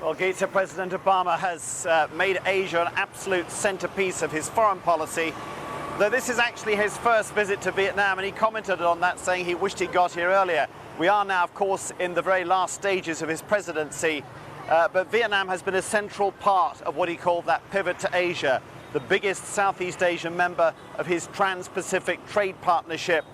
Well, Geeta, President Obama has made Asia an absolute centerpiece of his foreign policy, though this is actually his first visit to Vietnam, and he commented on that, saying he wished he got here earlier. We are now, of course, in the very last stages of his presidency, but Vietnam has been a central part of what he called that pivot to Asia, the biggest Southeast Asian member of his Trans-Pacific Trade Partnership.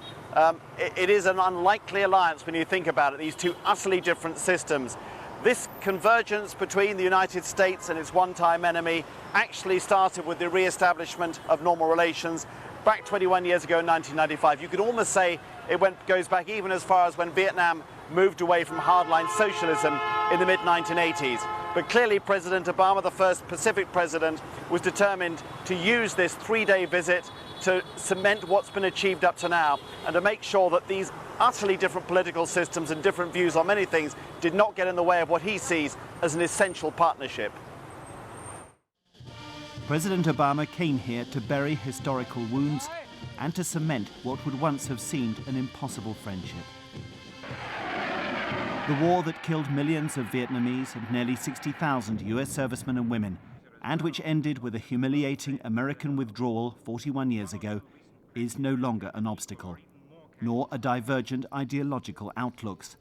It is an unlikely alliance when you think about it, these two utterly different systems. This convergence between the United States and its one-time enemy actually started with the re-establishment of normal relations back 21 years ago in 1995. You could almost say it goes back even as far as when Vietnam moved away from hardline socialism in the mid-1980s. But clearly President Obama, the first Pacific president, was determined to use this three-day visit to cement what's been achieved up to now and to make sure that these utterly different political systems and different views on many things did not get in the way of what he sees as an essential partnership. President Obama came here to bury historical wounds and to cement what would once have seemed an impossible friendship. The war that killed millions of Vietnamese and nearly 60,000 US servicemen and women, and which ended with a humiliating American withdrawal 41 years ago, is no longer an obstacle, nor a divergent ideological outlooks.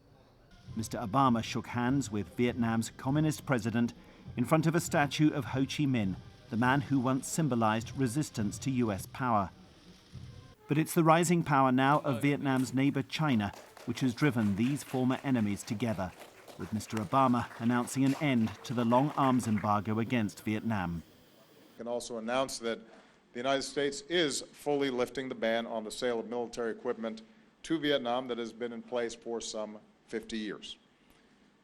Mr. Obama shook hands with Vietnam's communist president in front of a statue of Ho Chi Minh, the man who once symbolized resistance to US power. But it's the rising power now of Vietnam's neighbor China which has driven these former enemies together, with Mr. Obama announcing an end to the long arms embargo against Vietnam. I can also announce that the United States is fully lifting the ban on the sale of military equipment to Vietnam that has been in place for some 50 years.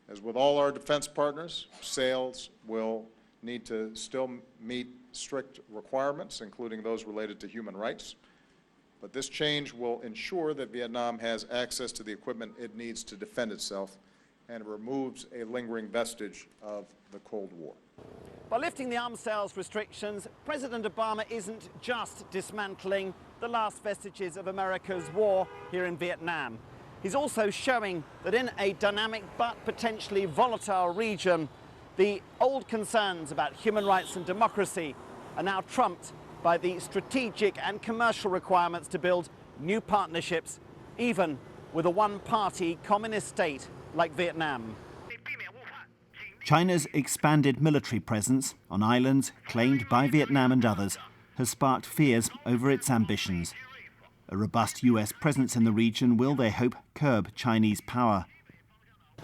As with all our defense partners, sales will need to still meet strict requirements, including those related to human rights. But this change will ensure that Vietnam has access to the equipment it needs to defend itself, and it removes a lingering vestige of the Cold War. By lifting the arms sales restrictions, President Obama isn't just dismantling the last vestiges of America's war here in Vietnam. He's also showing that in a dynamic but potentially volatile region, the old concerns about human rights and democracy are now trumped by the strategic and commercial requirements to build new partnerships, even with a one-party communist state like Vietnam. China's expanded military presence on islands claimed by Vietnam and others has sparked fears over its ambitions. A robust US presence in the region will, they hope, curb Chinese power.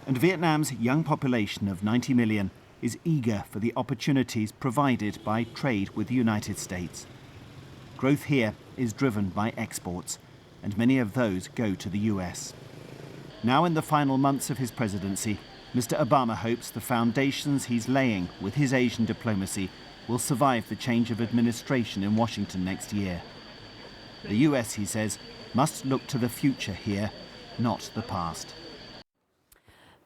And Vietnam's young population of 90 million is eager for the opportunities provided by trade with the United States. Growth here is driven by exports, and many of those go to the US. Now in the final months of his presidency, Mr. Obama hopes the foundations he's laying with his Asian diplomacy will survive the change of administration in Washington next year. The US, he says, must look to the future here, not the past.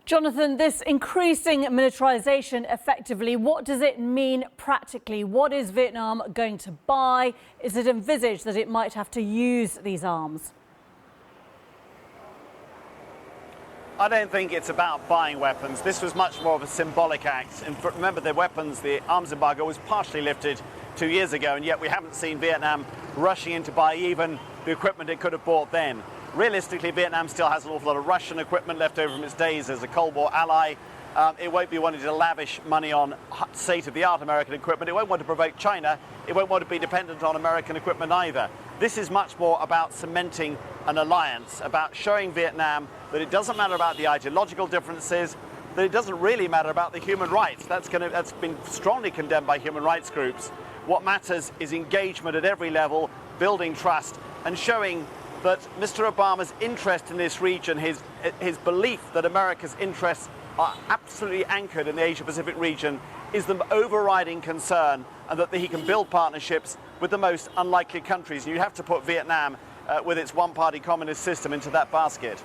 Jonathan, this increasing militarization effectively, what does it mean practically? What is Vietnam going to buy? Is it envisaged that it might have to use these arms? I don't think it's about buying weapons. This was much more of a symbolic act. And remember, the arms embargo was partially lifted 2 years ago, and yet we haven't seen Vietnam rushing in to buy even the equipment it could have bought then. Realistically, Vietnam still has an awful lot of Russian equipment left over from its days as a Cold War ally. It won't be wanting to lavish money on state-of-the-art American equipment. It won't want to provoke China. It won't want to be dependent on American equipment either. This is much more about cementing an alliance, about showing Vietnam that it doesn't matter about the ideological differences, that it doesn't really matter about the human rights. That's been strongly condemned by human rights groups. What matters is engagement at every level, building trust, and showing that Mr. Obama's interest in this region, his belief that America's interests are absolutely anchored in the Asia-Pacific region, is the overriding concern, and that he can build partnerships with the most unlikely countries. And you have to put Vietnam, with its one-party communist system, into that basket.